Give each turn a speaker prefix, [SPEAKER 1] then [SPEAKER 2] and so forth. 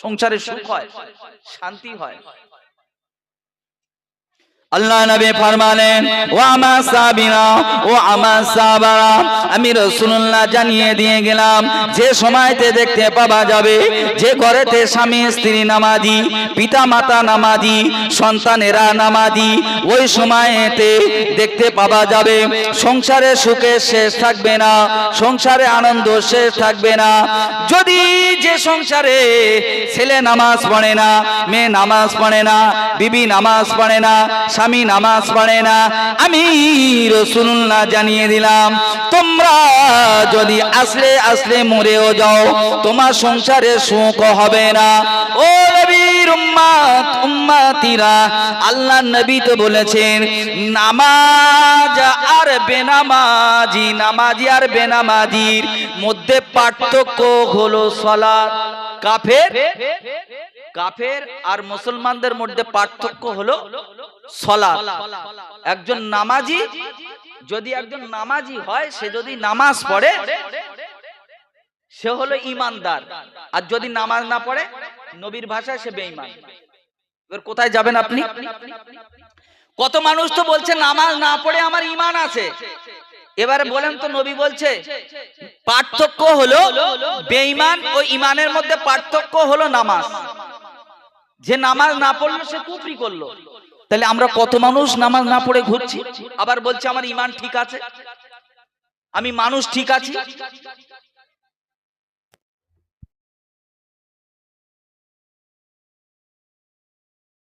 [SPEAKER 1] সংসারে সুখ হয়, শান্তি হয়। আল্লাহ নবী ফরমালেন, ও আমার সাহাবীরা, ও আমার সাহাবারা, আমি রাসূলুল্লাহ জানিয়ে দিয়ে গেলাম, যে সময়তে দেখতে পাওয়া যাবে যে ঘরেতে স্বামী স্ত্রী নামাজি, পিতা মাতা নামাজি, সন্তানেরা নামাজি, ওই সময়তে দেখতে পাওয়া যাবে সংসারে সুখের শেষ থাকবে না, সংসারে আনন্দ শেষ থাকবে না। যদি যে সংসারে ছেলে নামাজ পড়ে না, মেয়ে নামাজ পড়ে না, বিবি নামাজ পড়ে না, স্বামী নামাজ পড়ে না, আমি রাসূলুল্লাহ জানিয়ে দিলাম, তোমরা যদি আসলে আসলে মরেও যাও, তোমার সংসারে সুখ হবে না। ও নবীর উম্মত, উম্মতিরা, আল্লাহ নবী তো বলেছেন, নামাজ আর বেনামাজি, নামাজি আর বেনামাজির মধ্যে পার্থক্য হলো সালাত। কাফের আর মুসলমানদের মধ্যে পার্থক্য হলো সালাত। একজন নামাজি, যদি একজন নামাজি হয়, সে যদি নামাজ পড়ে সে হলো ঈমানদার, আর যদি নামাজ না পড়ে নবীর ভাষায় সে বেঈমান। এবার কোথায় যাবেন আপনি? কত মানুষ তো বলছে নামাজ না পড়ে আমার ঈমান আছে। এবারে বলেন তো, নবী বলছে পার্থক্য হলো বেঈমান ও ঈমানের মধ্যে পার্থক্য হলো নামাজ। যে নামাজ না পড়লো সে কুফরি করলো। তাহলে আমরা কত মানুষ নামাজ না পড়ে ঘুরছি, আবার বলছে আমার ঈমান ঠিক আছে, আমি মানুষ ঠিক আছি।